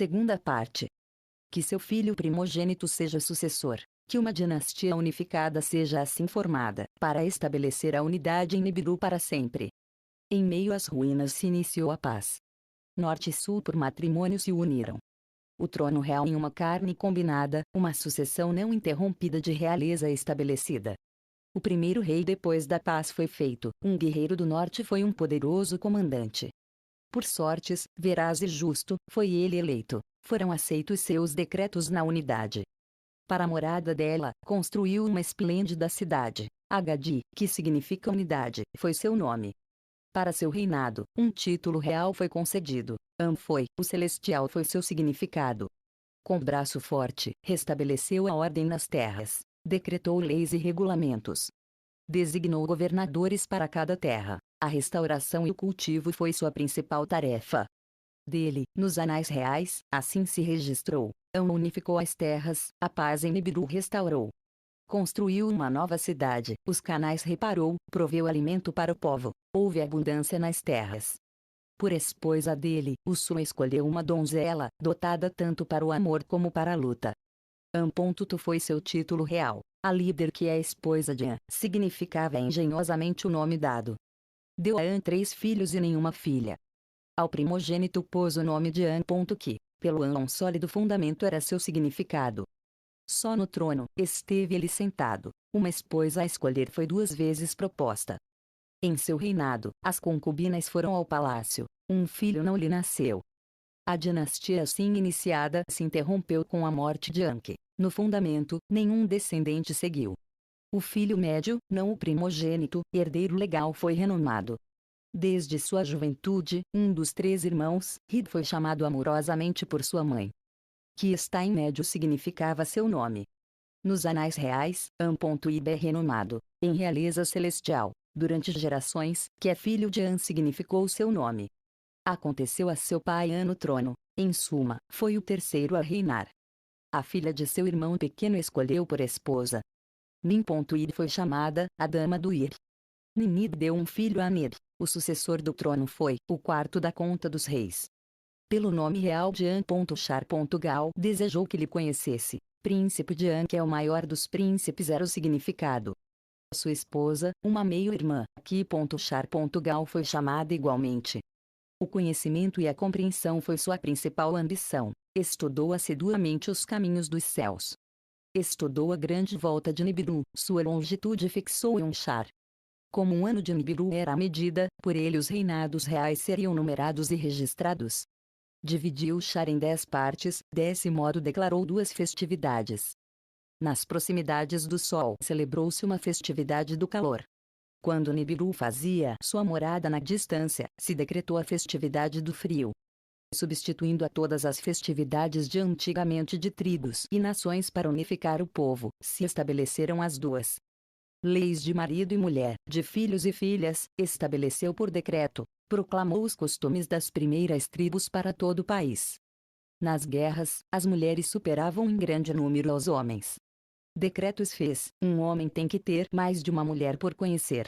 Segunda parte. Que seu filho primogênito seja sucessor, que uma dinastia unificada seja assim formada, para estabelecer a unidade em Nibiru para sempre. Em meio às ruínas se iniciou a paz. Norte e Sul por matrimônio se uniram. O trono real em uma carne combinada, uma sucessão não interrompida de realeza estabelecida. O primeiro rei depois da paz foi feito, um guerreiro do norte foi um poderoso comandante. Por sortes, veraz e justo, foi ele eleito, foram aceitos seus decretos na unidade. Para a morada dela, construiu uma esplêndida cidade, Agadi, que significa unidade, foi seu nome. Para seu reinado, um título real foi concedido, foi, o celestial foi seu significado. Com braço forte, restabeleceu a ordem nas terras, decretou leis e regulamentos. Designou governadores para cada terra, a restauração e o cultivo foi sua principal tarefa. Dele, nos anais reais, assim se registrou, unificou as terras, a paz em Nibiru restaurou. Construiu uma nova cidade, os canais reparou, proveu alimento para o povo, houve abundância nas terras. Por esposa dele, o Sul escolheu uma donzela, dotada tanto para o amor como para a luta. Tu foi seu título real, a líder que é a esposa de An, significava engenhosamente o nome dado. Deu a An 3 filhos e nenhuma filha. Ao primogênito pôs o nome de An. Que, pelo An um sólido fundamento era seu significado. Só no trono, esteve ele sentado, uma esposa a escolher foi 2 vezes proposta. Em seu reinado, as concubinas foram ao palácio, um filho não lhe nasceu. A dinastia assim iniciada se interrompeu com a morte de Anke. No fundamento, nenhum descendente seguiu. O filho médio, não o primogênito, herdeiro legal foi renomado. Desde sua juventude, um dos 3 irmãos, Rid foi chamado amorosamente por sua mãe. Que está em médio significava seu nome. Nos anais reais, Id é renomado, em realeza celestial, durante gerações, que é filho de An significou seu nome. Aconteceu a seu pai An no trono, em suma, foi o terceiro a reinar. A filha de seu irmão pequeno escolheu por esposa. Nin.id foi chamada, a dama do Ir. Ninid deu um filho a Nir, o sucessor do trono foi, o quarto da conta dos reis. Pelo nome real de An.Char.gal desejou que lhe conhecesse, príncipe de An que é o maior dos príncipes era o significado. Sua esposa, uma meio-irmã, Ki.Char.gal foi chamada igualmente. O conhecimento e a compreensão foi sua principal ambição. Estudou assiduamente os caminhos dos céus. Estudou a grande volta de Nibiru, sua longitude fixou em um char. Como um ano de Nibiru era a medida, por ele os reinados reais seriam numerados e registrados. Dividiu o char em 10 partes, desse modo declarou 2 festividades. Nas proximidades do Sol celebrou-se uma festividade do calor. Quando Nibiru fazia sua morada na distância, se decretou a festividade do frio. Substituindo a todas as festividades de antigamente de tribos e nações para unificar o povo, se estabeleceram as 2 leis de marido e mulher, de filhos e filhas, estabeleceu por decreto, proclamou os costumes das primeiras tribos para todo o país. Nas guerras, as mulheres superavam em grande número aos homens. Decretos fez, um homem tem que ter mais de uma mulher por conhecer.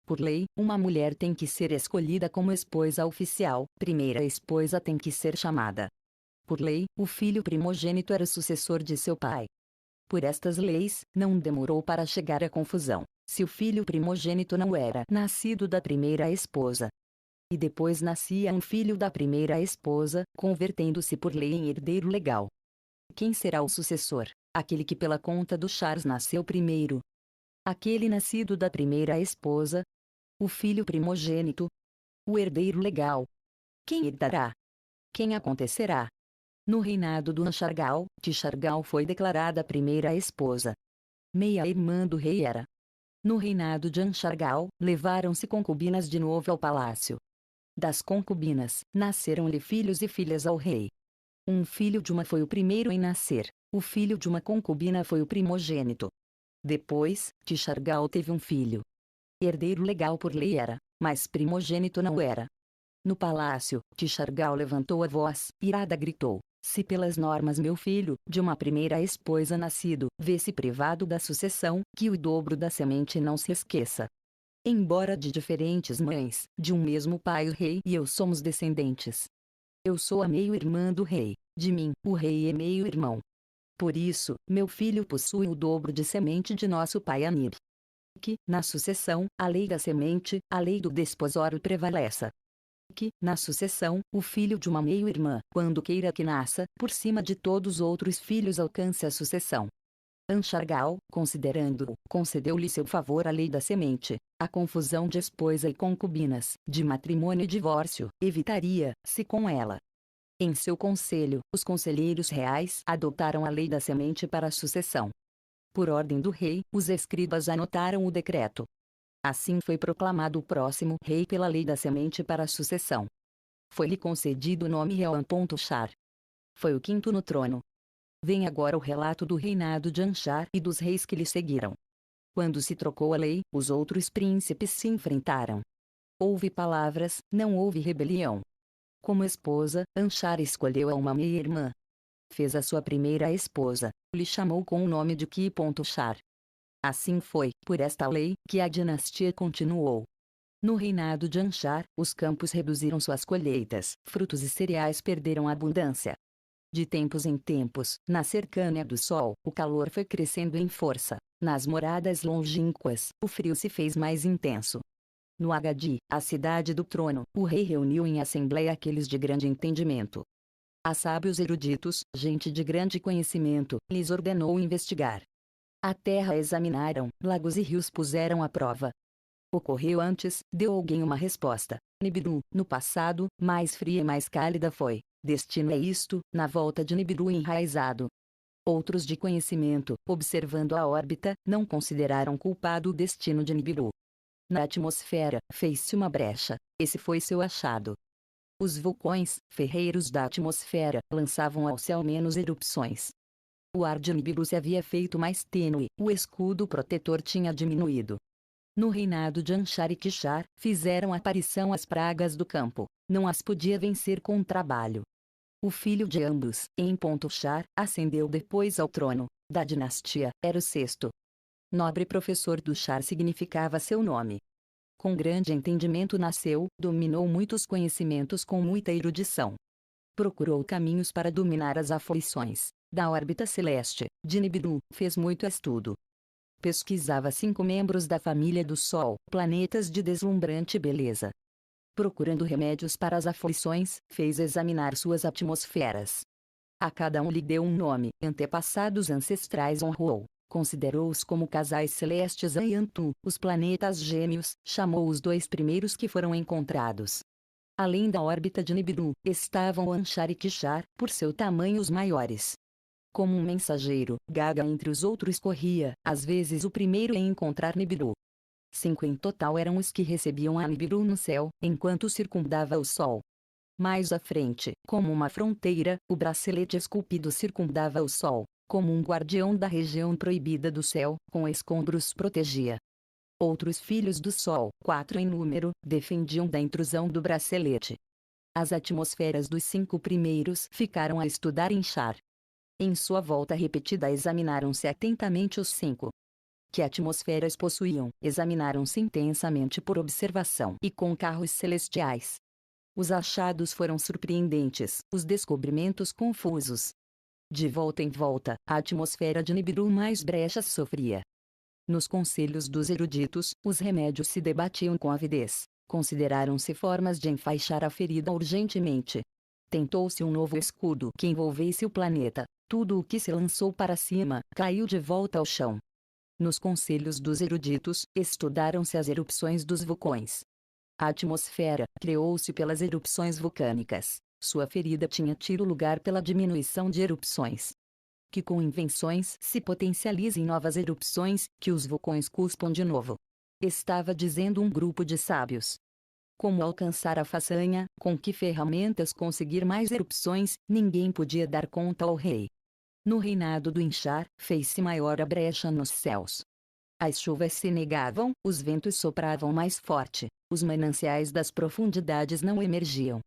Por lei, uma mulher tem que ser escolhida como esposa oficial, primeira esposa tem que ser chamada. Por lei, o filho primogênito era o sucessor de seu pai. Por estas leis, não demorou para chegar a confusão, se o filho primogênito não era nascido da primeira esposa. E depois nascia um filho da primeira esposa, convertendo-se por lei em herdeiro legal. Quem será o sucessor? Aquele que pela conta do Charles nasceu primeiro. Aquele nascido da primeira esposa. O filho primogênito. O herdeiro legal. Quem herdará? Quem acontecerá? No reinado do Anchargal, Tishargal foi declarada a primeira esposa. Meia-irmã do rei era. No reinado de Anchargal, levaram-se concubinas de novo ao palácio. Das concubinas, nasceram-lhe filhos e filhas ao rei. Um filho de uma foi o primeiro em nascer, o filho de uma concubina foi o primogênito. Depois, Tishargal teve um filho. Herdeiro legal por lei era, mas primogênito não era. No palácio, Tishargal levantou a voz, irada gritou: se pelas normas meu filho, de uma primeira esposa nascido, vê-se privado da sucessão, que o dobro da semente não se esqueça. Embora de diferentes mães, de um mesmo pai o rei e eu somos descendentes. Eu sou a meio-irmã do rei. De mim, o rei é meio-irmão. Por isso, meu filho possui o dobro de semente de nosso pai Anib. Que, na sucessão, a lei da semente, a lei do desposório prevaleça. Que, na sucessão, o filho de uma meio-irmã, quando queira que nasça, por cima de todos os outros filhos alcance a sucessão. Anshargal, considerando-o, concedeu-lhe seu favor a lei da semente, a confusão de esposa e concubinas, de matrimônio e divórcio, evitaria, se com ela. Em seu conselho, os conselheiros reais adotaram a lei da semente para a sucessão. Por ordem do rei, os escribas anotaram o decreto. Assim foi proclamado o próximo rei pela lei da semente para a sucessão. Foi-lhe concedido o nome Rean.Shar. Foi o quinto no trono. Vem agora o relato do reinado de Anshar e dos reis que lhe seguiram. Quando se trocou a lei, os outros príncipes se enfrentaram. Houve palavras, não houve rebelião. Como esposa, Anshar escolheu a uma meia-irmã. Fez a sua primeira esposa, lhe chamou com o nome de Ki.Shar. Assim foi, por esta lei, que a dinastia continuou. No reinado de Anshar, os campos reduziram suas colheitas, frutos e cereais perderam abundância. De tempos em tempos, na cercânia do sol, o calor foi crescendo em força. Nas moradas longínquas, o frio se fez mais intenso. No Agadi, a cidade do trono, o rei reuniu em assembleia aqueles de grande entendimento. A sábios eruditos, gente de grande conhecimento, lhes ordenou investigar. A terra examinaram, lagos e rios puseram à prova. Ocorreu antes, deu alguém uma resposta. Nibiru, no passado, mais fria e mais cálida foi. Destino é isto, na volta de Nibiru enraizado. Outros de conhecimento, observando a órbita, não consideraram culpado o destino de Nibiru. Na atmosfera, fez-se uma brecha. Esse foi seu achado. Os vulcões, ferreiros da atmosfera, lançavam ao céu menos erupções. O ar de Nibiru se havia feito mais tênue, o escudo protetor tinha diminuído. No reinado de Anshar e Kishar, fizeram aparição as pragas do campo. Não as podia vencer com trabalho. O filho de ambos, Em.Shar, ascendeu depois ao trono da dinastia, era o sexto. Nobre professor do Shar significava seu nome. Com grande entendimento nasceu, dominou muitos conhecimentos com muita erudição. Procurou caminhos para dominar as aflições da órbita celeste, de Nibiru, fez muito estudo. Pesquisava 5 membros da família do Sol, planetas de deslumbrante beleza. Procurando remédios para as aflições, fez examinar suas atmosferas. A cada um lhe deu um nome, antepassados ancestrais honrou. Considerou-os como casais celestes Ayantu, os planetas gêmeos, chamou os 2 primeiros que foram encontrados. Além da órbita de Nibiru, estavam Anshar e Kishar, por seu tamanho os maiores. Como um mensageiro, Gaga entre os outros corria, às vezes o primeiro em encontrar Nibiru. 5 em total eram os que recebiam a Nibiru no céu, enquanto circundava o Sol. Mais à frente, como uma fronteira, o bracelete esculpido circundava o Sol, como um guardião da região proibida do céu, com escombros protegia. Outros filhos do Sol, 4 em número, defendiam da intrusão do bracelete. As atmosferas dos 5 primeiros ficaram a estudar em Shar. Em sua volta repetida examinaram-se atentamente os 5. Que atmosferas possuíam, examinaram-se intensamente por observação e com carros celestiais. Os achados foram surpreendentes, os descobrimentos confusos. De volta em volta, a atmosfera de Nibiru mais brechas sofria. Nos conselhos dos eruditos, os remédios se debatiam com avidez. Consideraram-se formas de enfaixar a ferida urgentemente. Tentou-se um novo escudo que envolvesse o planeta. Tudo o que se lançou para cima, caiu de volta ao chão. Nos conselhos dos eruditos, estudaram-se as erupções dos vulcões. A atmosfera criou-se pelas erupções vulcânicas. Sua ferida tinha tido lugar pela diminuição de erupções. Que com invenções se potencializem novas erupções, que os vulcões cuspam de novo. Estava dizendo um grupo de sábios. Como alcançar a façanha, com que ferramentas conseguir mais erupções, ninguém podia dar conta ao rei. No reinado do Inchar, fez-se maior a brecha nos céus. As chuvas se negavam, os ventos sopravam mais forte, os mananciais das profundidades não emergiam.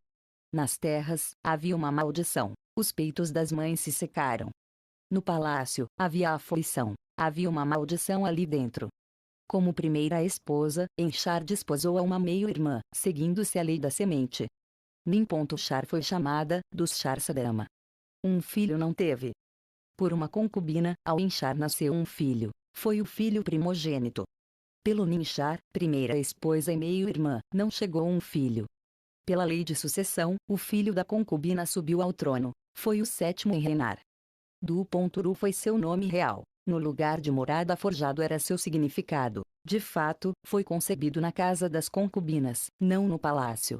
Nas terras, havia uma maldição, os peitos das mães se secaram. No palácio, havia aflição, havia uma maldição ali dentro. Como primeira esposa, Enchar desposou a uma meio-irmã, seguindo-se a lei da semente. Nin.Char foi chamada dos Char-Sadama. Um filho não teve. Por uma concubina, ao Inchar nasceu um filho. Foi o filho primogênito. Pelo Ninchar, primeira esposa e meio-irmã, não chegou um filho. Pela lei de sucessão, o filho da concubina subiu ao trono. Foi o sétimo em reinar. Du.Ru foi seu nome real. No lugar de morada forjado era seu significado. De fato, foi concebido na casa das concubinas, não no palácio.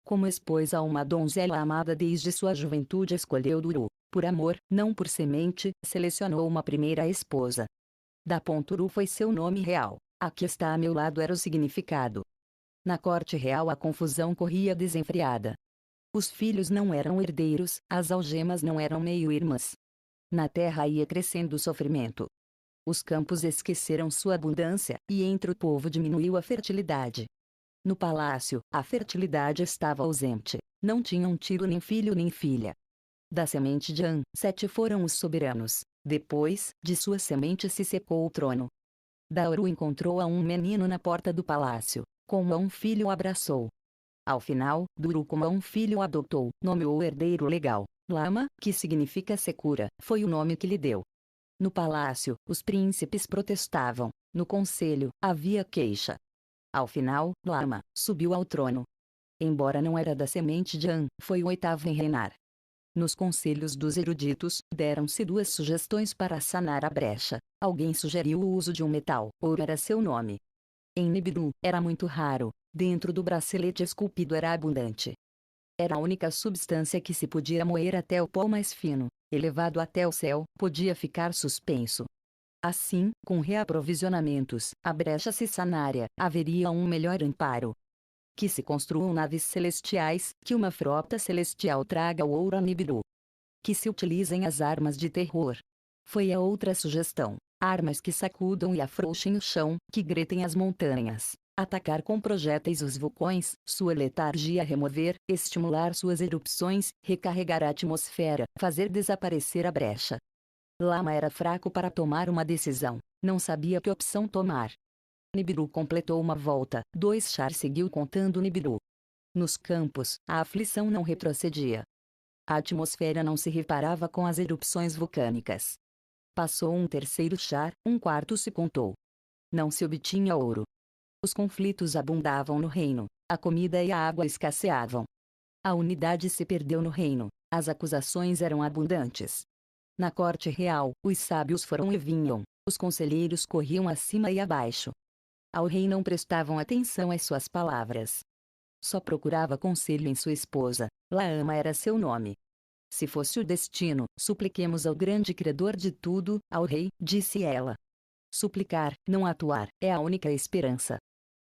Como esposa a uma donzela amada desde sua juventude, escolheu Duru. Por amor, não por semente, selecionou uma primeira esposa. Da.Ru foi seu nome real. Aqui está a meu lado era o significado. Na corte real a confusão corria desenfreada. Os filhos não eram herdeiros, as algemas não eram meio-irmãs. Na terra ia crescendo o sofrimento. Os campos esqueceram sua abundância, e entre o povo diminuiu a fertilidade. No palácio, a fertilidade estava ausente. Não tinham tido nem filho nem filha. Da semente de An, 7 foram os soberanos. Depois, de sua semente se secou o trono. Dauru encontrou a um menino na porta do palácio. Como a um filho o abraçou. Ao final, Duru como a um filho o adotou, nomeou o herdeiro legal. Lama, que significa secura, foi o nome que lhe deu. No palácio, os príncipes protestavam. No conselho, havia queixa. Ao final, Lama subiu ao trono. Embora não era da semente de An, foi o 8º em reinar. Nos conselhos dos eruditos, deram-se 2 sugestões para sanar a brecha. Alguém sugeriu o uso de um metal, ouro era seu nome. Em Nibiru, era muito raro, dentro do bracelete esculpido era abundante. Era a única substância que se podia moer até o pó mais fino, elevado até o céu, podia ficar suspenso. Assim, com reaprovisionamentos, a brecha se sanaria, haveria um melhor amparo. Que se construam naves celestiais, que uma frota celestial traga o ouro a Nibiru. Que se utilizem as armas de terror. Foi a outra sugestão. Armas que sacudam e afrouxem o chão, que gritem as montanhas. Atacar com projéteis os vulcões, sua letargia remover, estimular suas erupções, recarregar a atmosfera, fazer desaparecer a brecha. Lama era fraco para tomar uma decisão, não sabia que opção tomar. Nibiru completou uma volta, 2 Char seguiu contando Nibiru. Nos campos, a aflição não retrocedia. A atmosfera não se reparava com as erupções vulcânicas. Passou um 3º Char, 1/4 se contou. Não se obtinha ouro. Os conflitos abundavam no reino, a comida e a água escasseavam. A unidade se perdeu no reino, as acusações eram abundantes. Na corte real, os sábios foram e vinham, os conselheiros corriam acima e abaixo. Ao rei não prestavam atenção às suas palavras. Só procurava conselho em sua esposa, Laama era seu nome. Se fosse o destino, supliquemos ao grande Criador de tudo, ao rei, disse ela. Suplicar, não atuar, é a única esperança.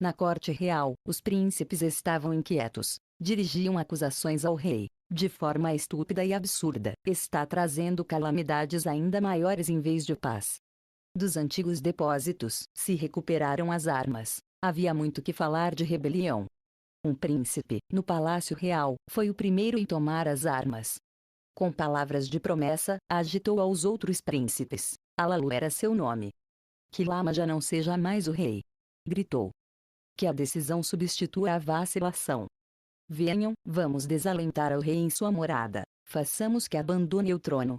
Na corte real, os príncipes estavam inquietos, dirigiam acusações ao rei, de forma estúpida e absurda, está trazendo calamidades ainda maiores em vez de paz. Dos antigos depósitos, se recuperaram as armas, havia muito que falar de rebelião. Um príncipe, no palácio real, foi o primeiro em tomar as armas. Com palavras de promessa, agitou aos outros príncipes. Alalu era seu nome. Que Lama já não seja mais o rei. Gritou. Que a decisão substitua a vacilação. Venham, vamos desalentar ao rei em sua morada. Façamos que abandone o trono.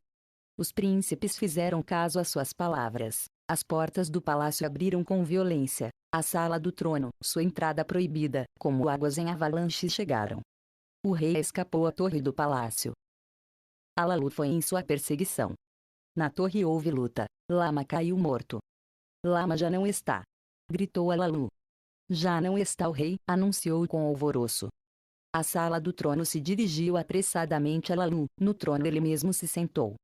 Os príncipes fizeram caso às suas palavras. As portas do palácio abriram com violência. A sala do trono, sua entrada proibida, como águas em avalanche chegaram. O rei escapou à torre do palácio. Alalu foi em sua perseguição. Na torre houve luta. Lama caiu morto. Lama já não está. Gritou Alalu. Já não está o rei, anunciou com alvoroço. A sala do trono se dirigiu apressadamente a Alalu. No trono ele mesmo se sentou.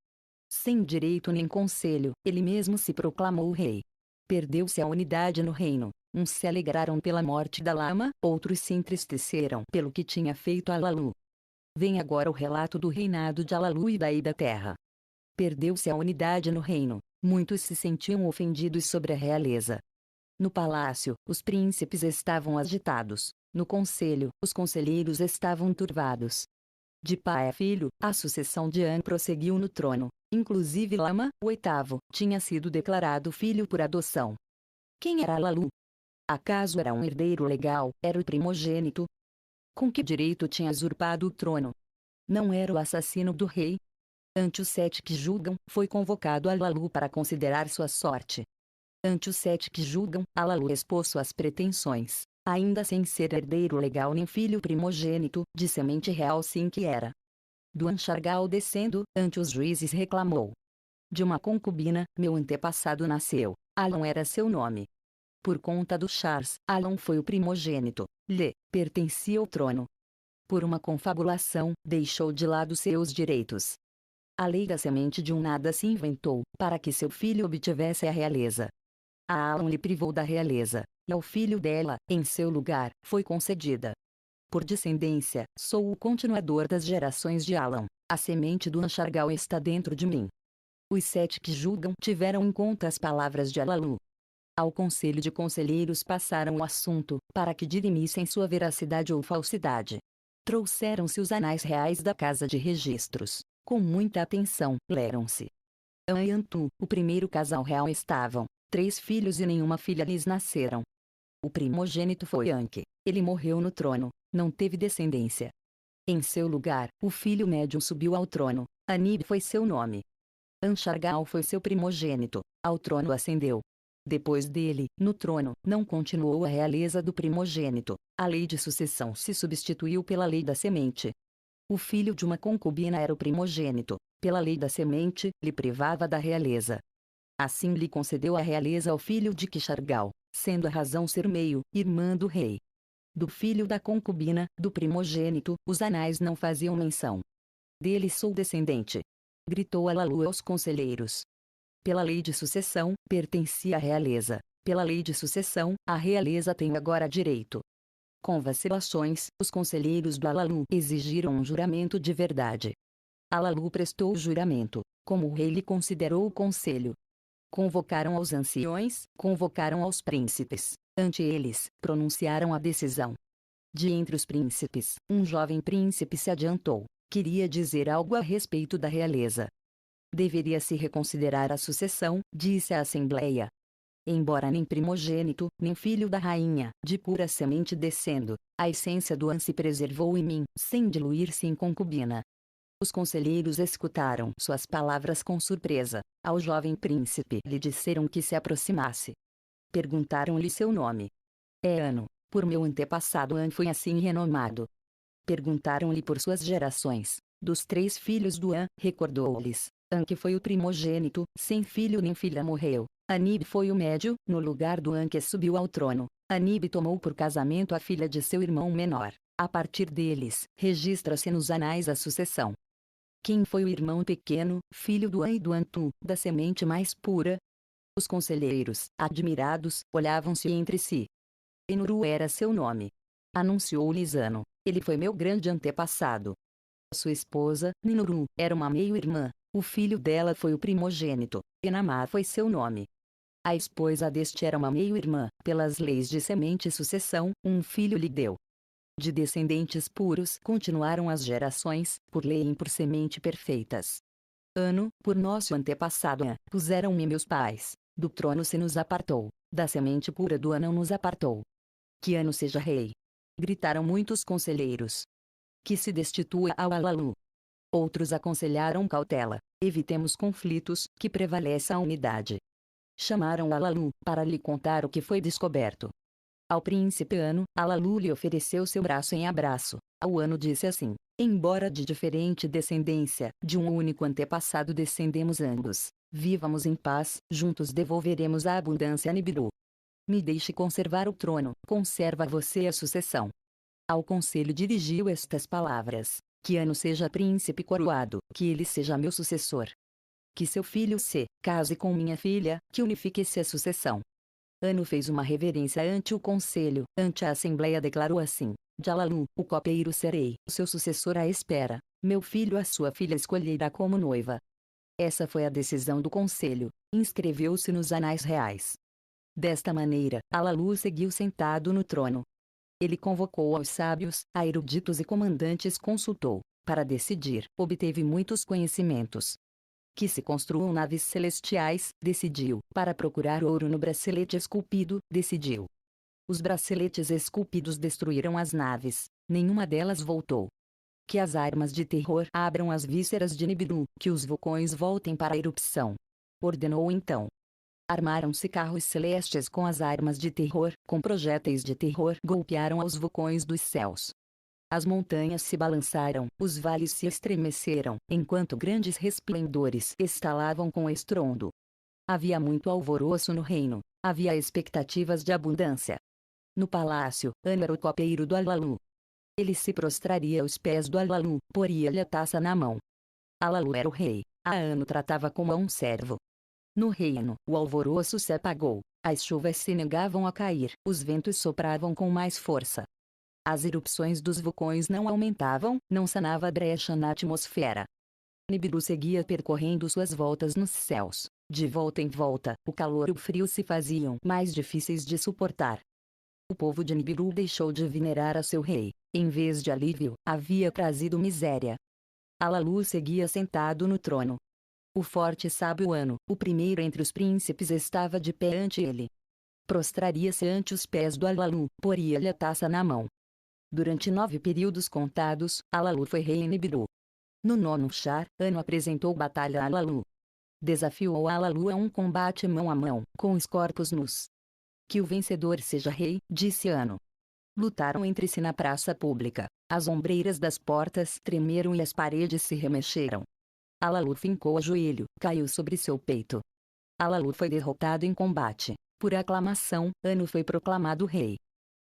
Sem direito nem conselho, ele mesmo se proclamou rei. Perdeu-se a unidade no reino. Uns se alegraram pela morte da Lama, outros se entristeceram pelo que tinha feito Alalu. Vem agora o relato do reinado de Alalu e daí da terra. Perdeu-se a unidade no reino, muitos se sentiam ofendidos sobre a realeza. No palácio, os príncipes estavam agitados. No conselho, os conselheiros estavam turvados. De pai a filho, a sucessão de An prosseguiu no trono. Inclusive Lama, o 8º, tinha sido declarado filho por adoção. Quem era Alalu? Acaso era um herdeiro legal, era o primogênito? Com que direito tinha usurpado o trono? Não era o assassino do rei? Ante os 7 que julgam, foi convocado Alalu para considerar sua sorte. Ante os 7 que julgam, Alalu expôs suas pretensões, ainda sem ser herdeiro legal nem filho primogênito, de semente real sim que era. Do Anchargal descendo, ante os juízes reclamou. De uma concubina, meu antepassado nasceu, Alon era seu nome. Por conta do Charles, Alon foi o primogênito, lhe pertencia o trono. Por uma confabulação, deixou de lado seus direitos. A lei da semente de um nada se inventou, para que seu filho obtivesse a realeza. A Alon lhe privou da realeza, e ao filho dela, em seu lugar, foi concedida. Por descendência, sou o continuador das gerações de Alon, a semente do Anchargal está dentro de mim. Os 7 que julgam tiveram em conta as palavras de Alalu. Ao conselho de conselheiros passaram o assunto, para que dirimissem sua veracidade ou falsidade. Trouxeram-se os anais reais da casa de registros. Com muita atenção, leram-se. An e Antu, o primeiro casal real estavam, 3 filhos e nenhuma filha lhes nasceram. O primogênito foi Anque, ele morreu no trono, não teve descendência. Em seu lugar, o filho médio subiu ao trono, Anib foi seu nome. Anchargal foi seu primogênito, ao trono ascendeu. Depois dele, no trono, não continuou a realeza do primogênito, a lei de sucessão se substituiu pela lei da semente. O filho de uma concubina era o primogênito, pela lei da semente, lhe privava da realeza. Assim lhe concedeu a realeza ao filho de Quixargal, sendo a razão ser meio, irmã do rei. Do filho da concubina, do primogênito, os anais não faziam menção. Dele sou descendente. Gritou Alalu aos conselheiros. Pela lei de sucessão, pertencia à realeza. Pela lei de sucessão, a realeza tem agora direito. Com vacilações, os conselheiros do Alalu exigiram um juramento de verdade. Alalu prestou o juramento, como o rei lhe considerou o conselho. Convocaram aos anciões, convocaram aos príncipes, ante eles, pronunciaram a decisão. De entre os príncipes, um jovem príncipe se adiantou, queria dizer algo a respeito da realeza. Deveria-se reconsiderar a sucessão, disse a Assembleia. Embora nem primogênito, nem filho da rainha, de pura semente descendo, a essência do An se preservou em mim, sem diluir-se em concubina. Os conselheiros escutaram suas palavras com surpresa. Ao jovem príncipe lhe disseram que se aproximasse. Perguntaram-lhe seu nome. É Ano, por meu antepassado An foi assim renomado. Perguntaram-lhe por suas gerações. Dos 3 filhos do An, recordou-lhes. An que foi o primogênito, sem filho nem filha morreu. Anib foi o médio, no lugar do An que subiu ao trono. Anib tomou por casamento a filha de seu irmão menor. A partir deles, registra-se nos anais a sucessão. Quem foi o irmão pequeno, filho do An e do Antu, da semente mais pura? Os conselheiros, admirados, olhavam-se entre si. Enuru era seu nome. Anunciou-lhes Ano. Ele foi meu grande antepassado. Sua esposa, Ninuru, era uma meio-irmã. O filho dela foi o primogênito. Enamar foi seu nome. A esposa deste era uma meio-irmã. Pelas leis de semente e sucessão, um filho lhe deu. De descendentes puros continuaram as gerações, por lei e por semente perfeitas. Ano, por nosso antepassado An, puseram-me meus pais. Do trono se nos apartou. Da semente pura do An não nos apartou. Que Ano seja rei. Gritaram muitos conselheiros. Que se destitua ao Alalu. Outros aconselharam cautela. Evitemos conflitos, que prevaleça a unidade. Chamaram Alalu, para lhe contar o que foi descoberto. Ao príncipe Ano, Alalu lhe ofereceu seu braço em abraço. Ao Ano disse assim: embora de diferente descendência, de um único antepassado descendemos ambos. Vivamos em paz, juntos devolveremos a abundância a Nibiru. Me deixe conservar o trono, conserva você a sucessão. Ao conselho dirigiu estas palavras: que Ano seja príncipe coroado, que ele seja meu sucessor. Que seu filho se case com minha filha, que unifique-se a sucessão. Ano fez uma reverência ante o conselho, ante a assembleia declarou assim: de Alalu, o copeiro serei, seu sucessor à espera, meu filho a sua filha escolherá como noiva. Essa foi a decisão do conselho, inscreveu-se nos anais reais. Desta maneira, Alalu seguiu sentado no trono. Ele convocou aos sábios, a eruditos e comandantes consultou, para decidir, obteve muitos conhecimentos. Que se construam naves celestiais, decidiu, para procurar ouro no bracelete esculpido, decidiu. Os braceletes esculpidos destruíram as naves, nenhuma delas voltou. Que as armas de terror abram as vísceras de Nibiru, que os vulcões voltem para a erupção. Ordenou então. Armaram-se carros celestes com as armas de terror, com projéteis de terror golpearam aos vulcões dos céus. As montanhas se balançaram, os vales se estremeceram, enquanto grandes resplendores estalavam com estrondo. Havia muito alvoroço no reino, havia expectativas de abundância. No palácio, Anu era o copeiro do Alalu. Ele se prostraria aos pés do Alalu, poria-lhe a taça na mão. Alalu era o rei, a Anu tratava como a um servo. No reino, o alvoroço se apagou, as chuvas se negavam a cair, os ventos sopravam com mais força. As erupções dos vulcões não aumentavam, não sanava a brecha na atmosfera. Nibiru seguia percorrendo suas voltas nos céus. De volta em volta, o calor e o frio se faziam mais difíceis de suportar. O povo de Nibiru deixou de venerar a seu rei. Em vez de alívio, havia trazido miséria. Alalu seguia sentado no trono. O forte sábio Anu, o primeiro entre os príncipes, estava de pé ante ele. Prostraria-se ante os pés do Alalu, poria-lhe a taça na mão. Durante 9 períodos contados, Alalu foi rei em Nibiru. No 9º Char, Anu apresentou batalha a Alalu. Desafiou Alalu a um combate mão a mão, com os corpos nus. Que o vencedor seja rei, disse Anu. Lutaram entre si na praça pública. As ombreiras das portas tremeram e as paredes se remexeram. Alalu fincou o joelho, caiu sobre seu peito. Alalu foi derrotado em combate. Por aclamação, Anu foi proclamado rei.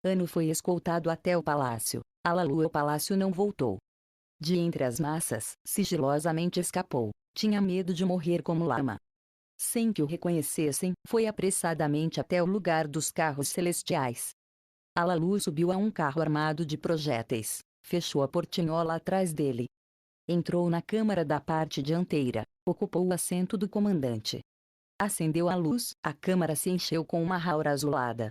Anu foi escoltado até o palácio. Alalu ao palácio não voltou. De entre as massas, sigilosamente escapou. Tinha medo de morrer como lama. Sem que o reconhecessem, foi apressadamente até o lugar dos carros celestiais. Alalu subiu a um carro armado de projéteis. Fechou a portinhola atrás dele. Entrou na câmara da parte dianteira. Ocupou o assento do comandante. Acendeu a luz, a câmara se encheu com uma aura azulada.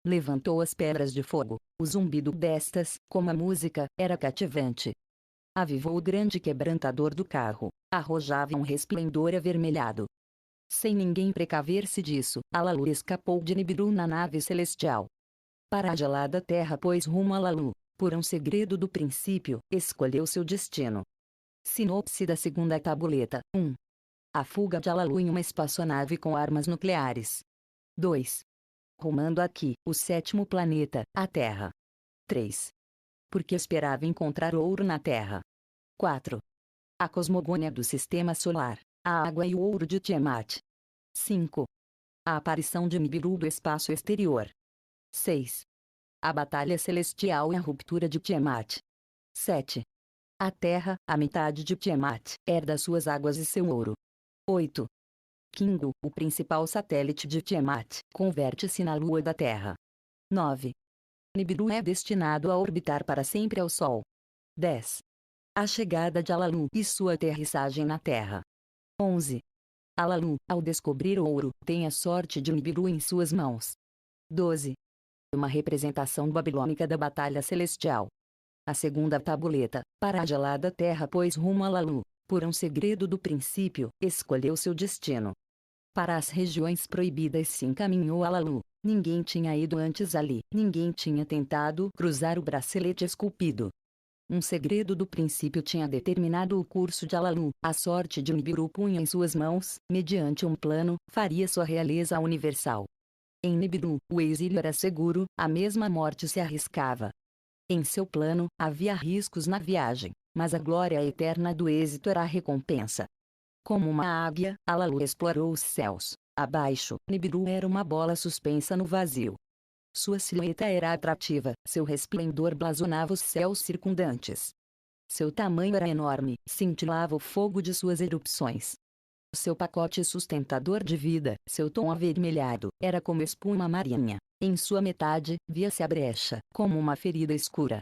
Levantou as pedras de fogo. O zumbido destas, como a música, era cativante. Avivou o grande quebrantador do carro. Arrojava um resplendor avermelhado. Sem ninguém precaver-se disso, Alalu escapou de Nibiru na nave celestial. Para a gelada terra pôs rumo a Alalu. Por um segredo do princípio, escolheu seu destino. Sinopse da segunda tabuleta. 1. A fuga de Alalu em uma espaçonave com armas nucleares. 2. Rumando aqui, o 7º planeta, a Terra. 3. Porque esperava encontrar ouro na Terra. 4. A cosmogônia do Sistema Solar, a água e o ouro de Tiamat. 5. A aparição de Nibiru do espaço exterior. 6. A batalha celestial e a ruptura de Tiamat. 7. A Terra, a metade de Tiamat, herda suas águas e seu ouro. 8. Kingu, o principal satélite de Tiamat, converte-se na lua da Terra. 9. Nibiru é destinado a orbitar para sempre ao Sol. 10. A chegada de Alalu e sua aterrissagem na Terra. 11. Alalu, ao descobrir o ouro, tem a sorte de Nibiru em suas mãos. 12. Uma representação babilônica da batalha celestial. A segunda tabuleta, para a gelada terra pôs rumo a Alalu. Por um segredo do princípio, escolheu seu destino. Para as regiões proibidas se encaminhou Alalu. Ninguém tinha ido antes ali. Ninguém tinha tentado cruzar o bracelete esculpido. Um segredo do princípio tinha determinado o curso de Alalu. A sorte de Nibiru punha em suas mãos, mediante um plano, faria sua realeza universal. Em Nibiru, o exílio era seguro, a mesma morte se arriscava. Em seu plano, havia riscos na viagem, mas a glória eterna do êxito era a recompensa. Como uma águia, Alalu explorou os céus. Abaixo, Nibiru era uma bola suspensa no vazio. Sua silhueta era atrativa, seu resplendor blasonava os céus circundantes. Seu tamanho era enorme, cintilava o fogo de suas erupções. Seu pacote sustentador de vida, seu tom avermelhado, era como espuma marinha. Em sua metade, via-se a brecha, como uma ferida escura.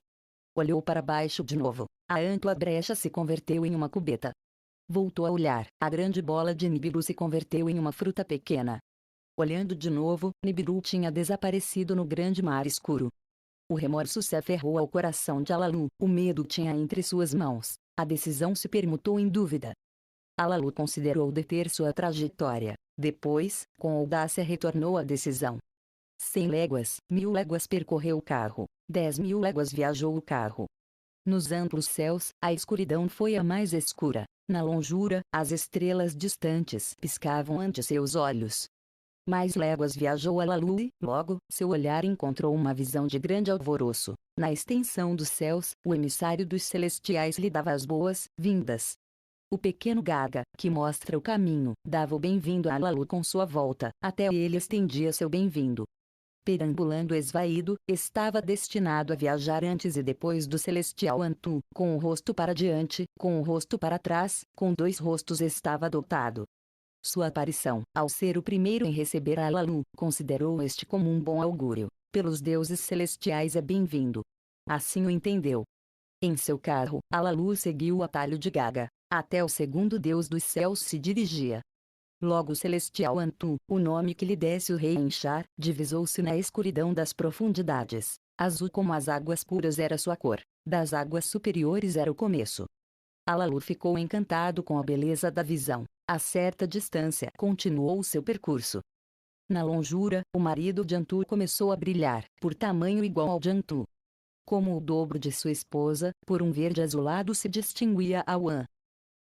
Olhou para baixo de novo. A ampla brecha se converteu em uma cubeta. Voltou a olhar. A grande bola de Nibiru se converteu em uma fruta pequena. Olhando de novo, Nibiru tinha desaparecido no grande mar escuro. O remorso se aferrou ao coração de Alalu. O medo tinha entre suas mãos. A decisão se permutou em dúvida. Alalu considerou deter sua trajetória. Depois, com audácia retornou à decisão. 100 léguas, 1000 léguas percorreu o carro, 10.000 léguas viajou o carro. Nos amplos céus, a escuridão foi a mais escura. Na longura, as estrelas distantes piscavam ante seus olhos. Mais léguas viajou a Lalu e, logo, seu olhar encontrou uma visão de grande alvoroço. Na extensão dos céus, o emissário dos celestiais lhe dava as boas-vindas. O pequeno Gaga, que mostra o caminho, dava o bem-vindo a Lalu com sua volta, até ele estendia seu bem-vindo. Perambulando esvaído, estava destinado a viajar antes e depois do celestial Antu, com o rosto para diante, com o rosto para trás, com 2 rostos estava dotado. Sua aparição, ao ser o primeiro em receber a Lalu, considerou este como um bom augúrio. Pelos deuses celestiais é bem-vindo. Assim o entendeu. Em seu carro, a Lalu seguiu o atalho de Gaga. Até o segundo deus dos céus se dirigia. Logo o celestial Antu, o nome que lhe desse o rei Enchar, divisou-se na escuridão das profundidades. Azul como as águas puras era sua cor. Das águas superiores era o começo. Alalu ficou encantado com a beleza da visão. A certa distância continuou seu percurso. Na longura, o marido de Antu começou a brilhar, por tamanho igual ao de Antu. Como o dobro de sua esposa, por um verde azulado se distinguia Auan.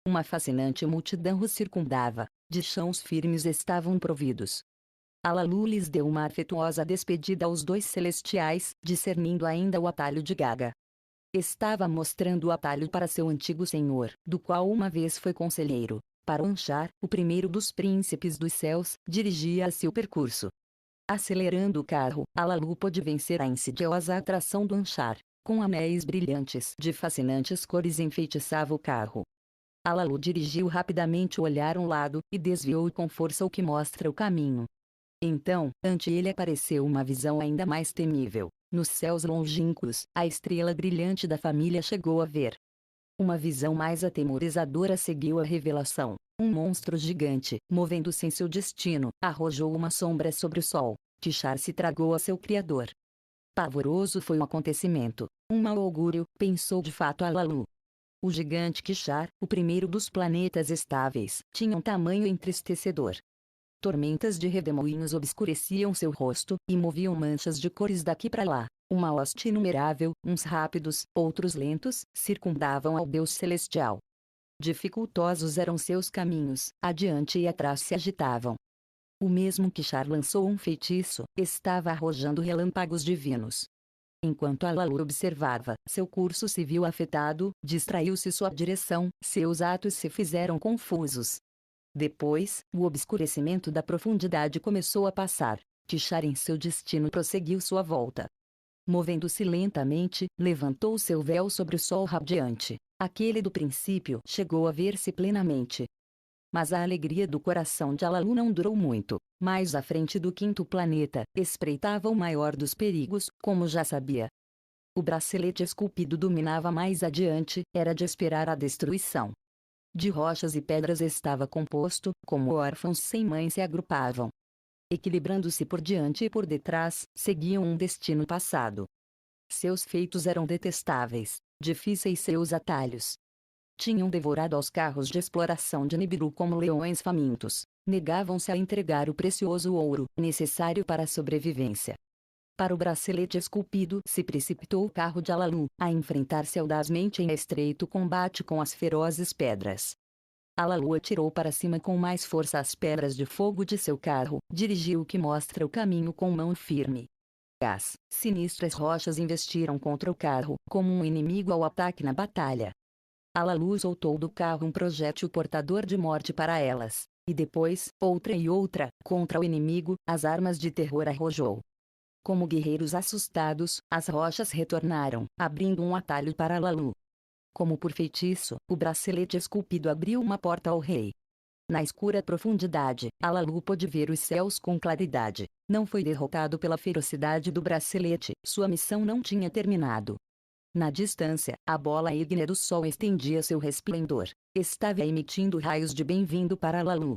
Uma fascinante multidão o circundava, de chãos firmes estavam providos. Alalu lhes deu uma afetuosa despedida aos 2 celestiais, discernindo ainda o atalho de Gaga. Estava mostrando o atalho para seu antigo senhor, do qual uma vez foi conselheiro. Para o Anchar, o primeiro dos príncipes dos céus, dirigia-se o percurso. Acelerando o carro, Alalu pôde vencer a insidiosa atração do Anchar. Com anéis brilhantes de fascinantes cores enfeitiçava o carro. Alalu dirigiu rapidamente o olhar a um lado, e desviou com força o que mostra o caminho. Então, ante ele apareceu uma visão ainda mais temível. Nos céus longínquos, a estrela brilhante da família chegou a ver. Uma visão mais atemorizadora seguiu a revelação. Um monstro gigante, movendo-se em seu destino, arrojou uma sombra sobre o sol. Tishar se tragou a seu criador. Pavoroso foi o acontecimento. Um mau augúrio, pensou de fato Alalu. O gigante Kishar, o primeiro dos planetas estáveis, tinha um tamanho entristecedor. Tormentas de redemoinhos obscureciam seu rosto, e moviam manchas de cores daqui para lá. Uma hoste inumerável, uns rápidos, outros lentos, circundavam ao Deus celestial. Dificultosos eram seus caminhos, adiante e atrás se agitavam. O mesmo Kishar lançou um feitiço, estava arrojando relâmpagos divinos. Enquanto Alalu observava, seu curso se viu afetado, distraiu-se sua direção, seus atos se fizeram confusos. Depois, o obscurecimento da profundidade começou a passar. Tishar em seu destino prosseguiu sua volta. Movendo-se lentamente, levantou seu véu sobre o sol radiante. Aquele do princípio chegou a ver-se plenamente. Mas a alegria do coração de Alalu não durou muito. Mais à frente do 5º planeta, espreitava o maior dos perigos, como já sabia. O bracelete esculpido dominava mais adiante, era de esperar a destruição. De rochas e pedras estava composto, como órfãos sem mãe se agrupavam. Equilibrando-se por diante e por detrás, seguiam um destino passado. Seus feitos eram detestáveis, difíceis seus atalhos. Tinham devorado aos carros de exploração de Nibiru como leões famintos. Negavam-se a entregar o precioso ouro, necessário para a sobrevivência. Para o bracelete esculpido se precipitou o carro de Alalu, a enfrentar-se audazmente em estreito combate com as ferozes pedras. Alalu atirou para cima com mais força as pedras de fogo de seu carro, dirigiu o que mostra o caminho com mão firme. As sinistras rochas investiram contra o carro, como um inimigo ao ataque na batalha. Alalu soltou do carro um projétil portador de morte para elas, e depois, outra e outra, contra o inimigo, as armas de terror arrojou. Como guerreiros assustados, as rochas retornaram, abrindo um atalho para Alalu. Como por feitiço, o bracelete esculpido abriu uma porta ao rei. Na escura profundidade, Alalu pôde ver os céus com claridade. Não foi derrotado pela ferocidade do bracelete, sua missão não tinha terminado. Na distância, a bola ígnea do sol estendia seu resplendor. Estava emitindo raios de bem-vindo para Alalu.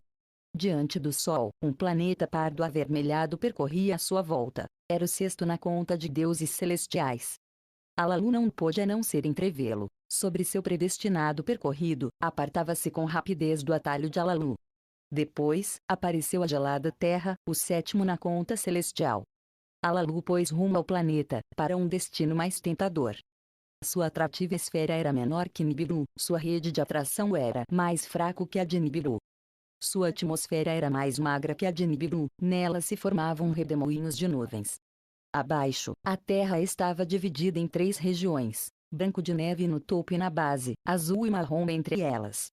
Diante do sol, um planeta pardo avermelhado percorria a sua volta. Era o 6º na conta de deuses celestiais. Alalu não pôde a não ser entrevê-lo. Sobre seu predestinado percorrido, apartava-se com rapidez do atalho de Alalu. Depois, apareceu a gelada terra, o 7º na conta celestial. Alalu pôs rumo ao planeta, para um destino mais tentador. Sua atrativa esfera era menor que Nibiru, sua rede de atração era mais fraco que a de Nibiru. Sua atmosfera era mais magra que a de Nibiru, nela se formavam redemoinhos de nuvens. Abaixo, a Terra estava dividida em 3 regiões, branco de neve no topo e na base, azul e marrom entre elas.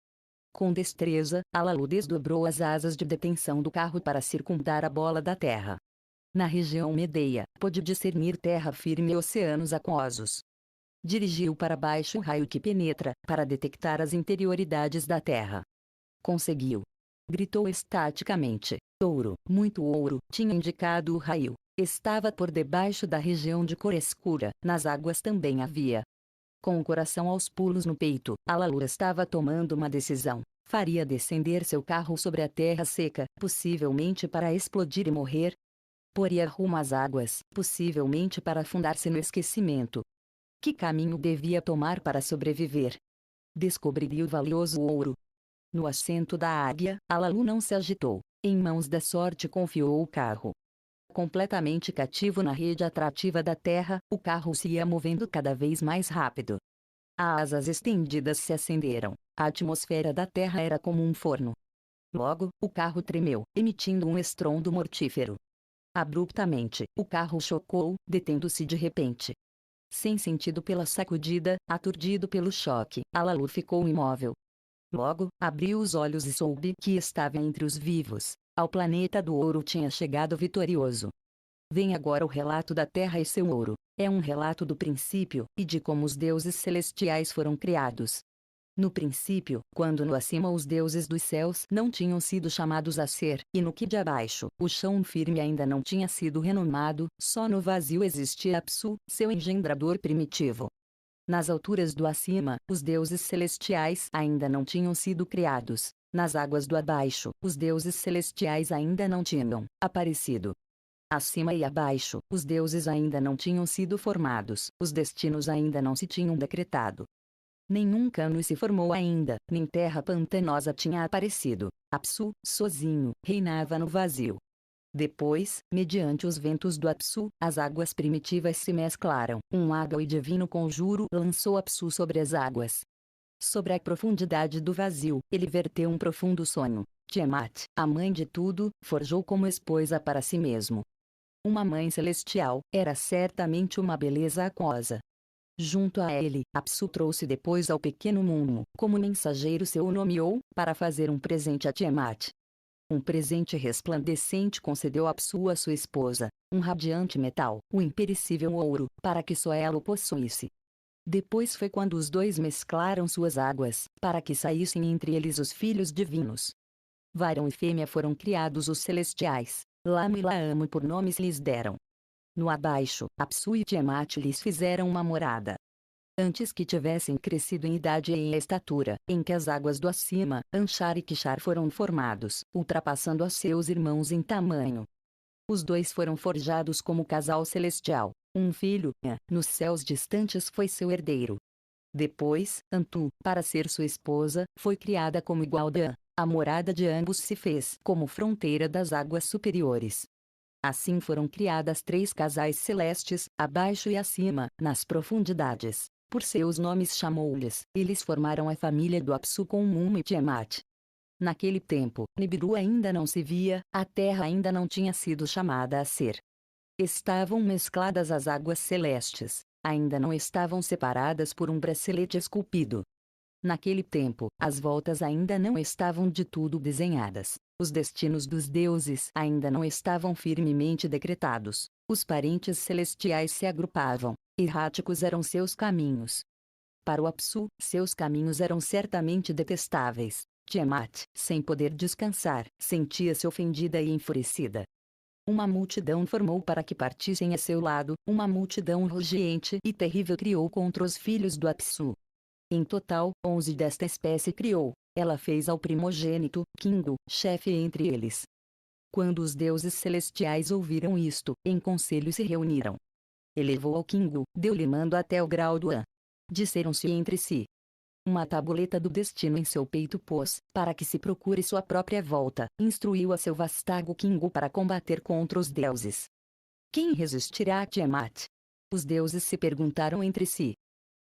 Com destreza, Alalu desdobrou as asas de detenção do carro para circundar a bola da Terra. Na região Medeia, pôde discernir terra firme e oceanos aquosos. Dirigiu para baixo o raio que penetra, para detectar as interioridades da Terra. Conseguiu. Gritou estaticamente. Ouro, muito ouro, tinha indicado o raio. Estava por debaixo da região de cor escura, nas águas também havia. Com o coração aos pulos no peito, Alalu estava tomando uma decisão. Faria descender seu carro sobre a terra seca, possivelmente para explodir e morrer. Poria rumo às águas, possivelmente para afundar-se no esquecimento. Que caminho devia tomar para sobreviver? Descobriria o valioso ouro. No assento da águia, Alalu não se agitou. Em mãos da sorte confiou o carro. Completamente cativo na rede atrativa da Terra, o carro se ia movendo cada vez mais rápido. As asas estendidas se acenderam. A atmosfera da Terra era como um forno. Logo, o carro tremeu, emitindo um estrondo mortífero. Abruptamente, o carro chocou, detendo-se de repente. Sem sentido pela sacudida, aturdido pelo choque, Alalu ficou imóvel. Logo, abriu os olhos e soube que estava entre os vivos. Ao planeta do ouro tinha chegado vitorioso. Vem agora o relato da Terra e seu ouro. É um relato do princípio, e de como os deuses celestiais foram criados. No princípio, quando no acima os deuses dos céus não tinham sido chamados a ser, e no que de abaixo, o chão firme ainda não tinha sido renomado, só no vazio existia Apsu, seu engendrador primitivo. Nas alturas do acima, os deuses celestiais ainda não tinham sido criados. Nas águas do abaixo, os deuses celestiais ainda não tinham aparecido. Acima e abaixo, os deuses ainda não tinham sido formados, os destinos ainda não se tinham decretado. Nenhum cano se formou ainda, nem terra pantanosa tinha aparecido. Apsu, sozinho, reinava no vazio. Depois, mediante os ventos do Apsu, as águas primitivas se mesclaram. Um água e divino conjuro lançou Apsu sobre as águas. Sobre a profundidade do vazio, ele verteu um profundo sonho. Tiamat, a mãe de tudo, forjou como esposa para si mesmo. Uma mãe celestial, era certamente uma beleza aquosa. Junto a ele, Apsu trouxe depois ao pequeno Mumu, como mensageiro seu o nomeou, para fazer um presente a Tiamat. Um presente resplandecente concedeu Apsu a sua esposa, um radiante metal, o imperecível ouro, para que só ela o possuísse. Depois foi quando os dois mesclaram suas águas, para que saíssem entre eles os filhos divinos. Varão e fêmea foram criados os celestiais, Lama e Laamo por nomes lhes deram. No abaixo, Apsu e Tiamat lhes fizeram uma morada. Antes que tivessem crescido em idade e em estatura, em que as águas do acima, Anshar e Kishar foram formados, ultrapassando a seus irmãos em tamanho. Os dois foram forjados como casal celestial. Um filho, nos céus distantes foi seu herdeiro. Depois, Antu, para ser sua esposa, foi criada como igual de An. A morada de ambos se fez como fronteira das águas superiores. Assim foram criadas 3 casais celestes, abaixo e acima, nas profundidades. Por seus nomes chamou-lhes, eles formaram a família do Apsu com Mumu e Tiamat. Naquele tempo, Nibiru ainda não se via, a terra ainda não tinha sido chamada a ser. Estavam mescladas as águas celestes, ainda não estavam separadas por um bracelete esculpido. Naquele tempo, as voltas ainda não estavam de tudo desenhadas. Os destinos dos deuses ainda não estavam firmemente decretados. Os parentes celestiais se agrupavam. Erráticos eram seus caminhos. Para o Apsu, seus caminhos eram certamente detestáveis. Tiamat, sem poder descansar, sentia-se ofendida e enfurecida. Uma multidão formou para que partissem a seu lado, uma multidão rugiente e terrível criou contra os filhos do Apsu. Em total, 11 desta espécie criou. Ela fez ao primogênito, Kingu, chefe entre eles. Quando os deuses celestiais ouviram isto, em conselho se reuniram. Elevou ao Kingu, deu-lhe mando até o grau do An. Disseram-se entre si. Uma tabuleta do destino em seu peito pôs, para que se procure sua própria volta, instruiu a seu vastago Kingu para combater contra os deuses. Quem resistirá a Tiamat? Os deuses se perguntaram entre si.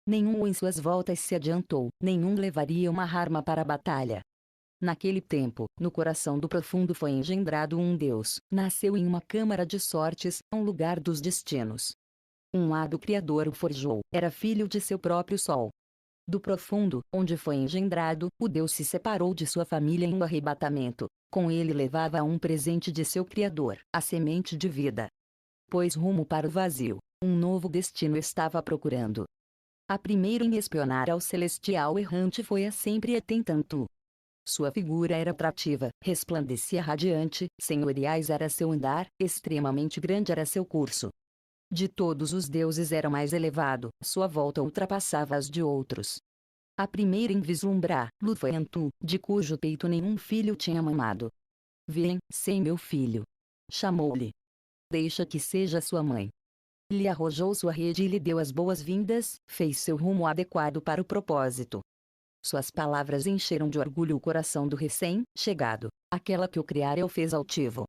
Nenhum em suas voltas se adiantou, nenhum levaria uma arma para a batalha. Naquele tempo, no coração do profundo foi engendrado um deus, nasceu em uma câmara de sortes, um lugar dos destinos. Um hado criador o forjou, era filho de seu próprio sol. Do profundo, onde foi engendrado, o deus se separou de sua família em um arrebatamento. Com ele levava um presente de seu criador, a semente de vida. Pôs rumo para o vazio, um novo destino estava procurando. A primeira em espionar ao celestial errante foi a sempre Etentantu. Sua figura era atrativa, resplandecia radiante, senhoriais era seu andar, extremamente grande era seu curso. De todos os deuses era mais elevado, sua volta ultrapassava as de outros. A primeira em vislumbrar, Lu foi Antu, de cujo peito nenhum filho tinha mamado. Vem, sem meu filho. Chamou-lhe. Deixa que seja sua mãe. Lhe arrojou sua rede e lhe deu as boas-vindas, fez seu rumo adequado para o propósito. Suas palavras encheram de orgulho o coração do recém-chegado, aquela que o criara o fez altivo.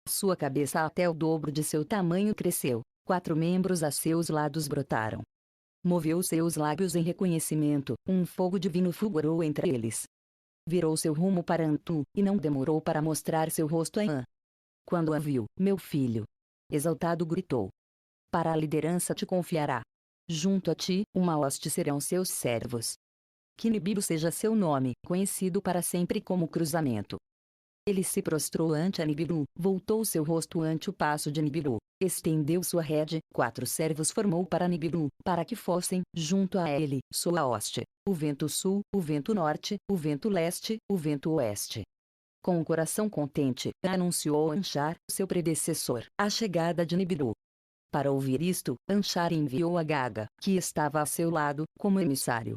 Sua cabeça até o dobro de seu tamanho cresceu, 4 membros a seus lados brotaram. Moveu seus lábios em reconhecimento, um fogo divino fulgurou entre eles. Virou seu rumo para Antu, e não demorou para mostrar seu rosto a An. Quando a viu, meu filho. Exaltado gritou. Para a liderança te confiará. Junto a ti, uma hoste serão seus servos. Que Nibiru seja seu nome, conhecido para sempre como cruzamento. Ele se prostrou ante a Nibiru, voltou seu rosto ante o passo de Nibiru, estendeu sua rede, 4 servos formou para Nibiru, para que fossem, junto a ele, sua hoste, o vento sul, o vento norte, o vento leste, o vento oeste. Com o coração contente, anunciou Anshar, seu predecessor, a chegada de Nibiru. Para ouvir isto, Anshar enviou a Gaga, que estava a seu lado, como emissário.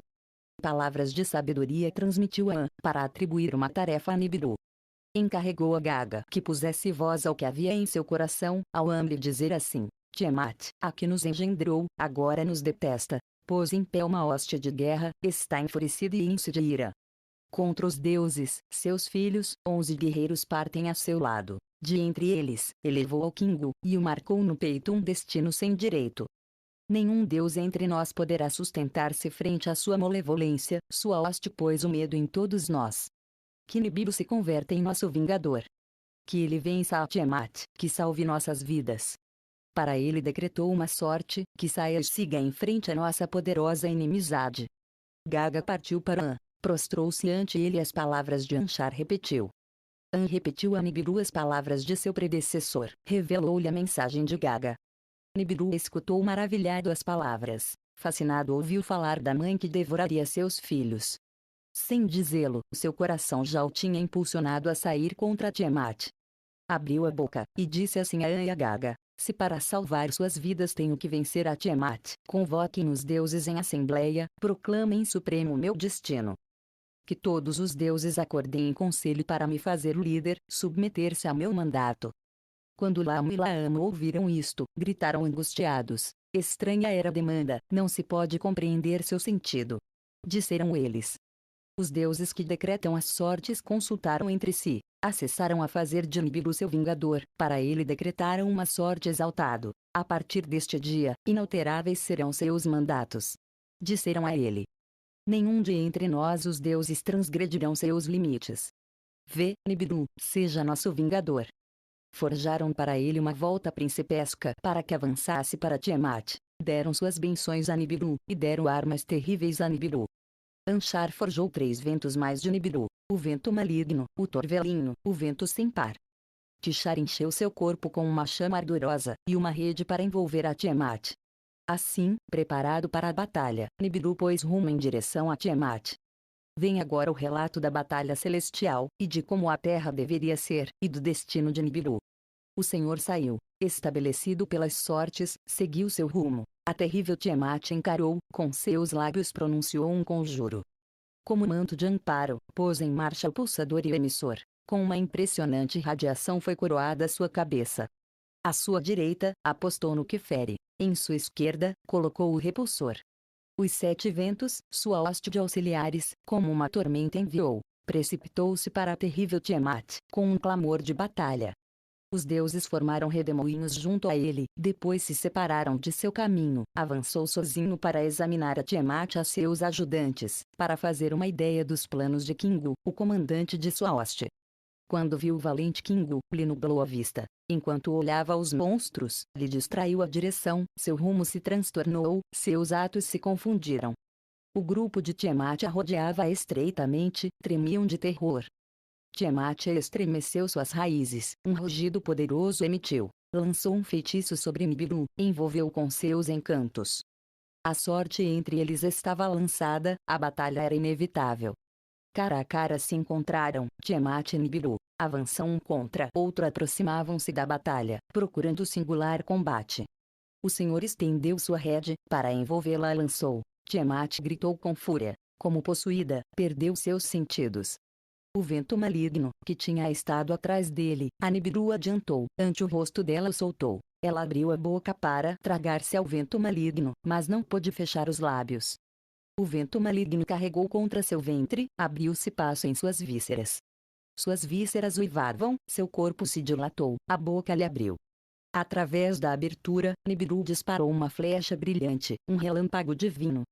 Palavras de sabedoria transmitiu a An, para atribuir uma tarefa a Nibiru. Encarregou a Gaga que pusesse voz ao que havia em seu coração, ao An lhe dizer assim: Tiamat, a que nos engendrou, agora nos detesta, pôs em pé uma hoste de guerra, está enfurecida e índice de ira. Contra os deuses, seus filhos, 11 guerreiros partem a seu lado. De entre eles, elevou ao Kingu, e o marcou no peito um destino sem direito. Nenhum deus entre nós poderá sustentar-se frente à sua malevolência, sua hoste pôs o medo em todos nós. Que Nibiru se converta em nosso vingador. Que ele vença a Tiamat, que salve nossas vidas. Para ele decretou uma sorte, que saia e siga em frente a nossa poderosa inimizade. Gaga partiu para An, prostrou-se ante ele e as palavras de Anshar repetiu. An repetiu a Nibiru as palavras de seu predecessor, revelou-lhe a mensagem de Gaga. Nibiru escutou maravilhado as palavras, fascinado ouviu falar da mãe que devoraria seus filhos. Sem dizê-lo, seu coração já o tinha impulsionado a sair contra Tiamat. Abriu a boca, e disse assim a An e a Gaga: se para salvar suas vidas tenho que vencer a Tiamat, convoquem os deuses em assembleia, proclamem supremo o meu destino. Que todos os deuses acordem em conselho para me fazer líder, submeter-se a meu mandato. Quando Lamo e Laamo ouviram isto, gritaram angustiados. Estranha era a demanda, não se pode compreender seu sentido. Disseram eles. Os deuses que decretam as sortes consultaram entre si, acessaram a fazer de Nibiru seu vingador, para ele decretaram uma sorte exaltado. A partir deste dia, inalteráveis serão seus mandatos. Disseram a ele. Nenhum de entre nós os deuses transgredirão seus limites. Vê, Nibiru, seja nosso vingador. Forjaram para ele uma volta principesca para que avançasse para Tiamat. Deram suas benções a Nibiru, e deram armas terríveis a Nibiru. Anshar forjou 3 ventos mais de Nibiru: o vento maligno, o torvelinho, o vento sem par. Tishar encheu seu corpo com uma chama ardorosa, e uma rede para envolver a Tiamat. Assim, preparado para a batalha, Nibiru pôs rumo em direção a Tiamat. Vem agora o relato da batalha celestial, e de como a terra deveria ser, e do destino de Nibiru. O Senhor saiu, estabelecido pelas sortes, seguiu seu rumo. A terrível Tiamat encarou, com seus lábios pronunciou um conjuro. Como manto de amparo, pôs em marcha o pulsador e o emissor. Com uma impressionante radiação foi coroada sua cabeça. À sua direita, apostou no que fere. Em sua esquerda, colocou o repulsor. Os 7 ventos, sua hoste de auxiliares, como uma tormenta enviou, precipitou-se para a terrível Tiamat, com um clamor de batalha. Os deuses formaram redemoinhos junto a ele, depois se separaram de seu caminho. Avançou sozinho para examinar a Tiamat e a seus ajudantes, para fazer uma ideia dos planos de Kingu, o comandante de sua hoste. Quando viu o valente Kingu, lhe nublou a vista. Enquanto olhava os monstros, lhe distraiu a direção, seu rumo se transtornou, seus atos se confundiram. O grupo de Tiamat a rodeava estreitamente, tremiam de terror. Tiamat estremeceu suas raízes, um rugido poderoso emitiu. Lançou um feitiço sobre Nibiru, envolveu com seus encantos. A sorte entre eles estava lançada, a batalha era inevitável. Cara a cara se encontraram, Tiamat e Nibiru. Avançam um contra outro, aproximavam-se da batalha, procurando singular combate. O senhor estendeu sua rede, para envolvê-la lançou. Tiamat gritou com fúria. Como possuída, perdeu seus sentidos. O vento maligno, que tinha estado atrás dele, a Nibiru adiantou, ante o rosto dela soltou. Ela abriu a boca para tragar-se ao vento maligno, mas não pôde fechar os lábios. O vento maligno carregou contra seu ventre, abriu-se passo em suas vísceras. Suas vísceras uivavam, seu corpo se dilatou, a boca lhe abriu. Através da abertura, Nibiru disparou uma flecha brilhante, um relâmpago divino.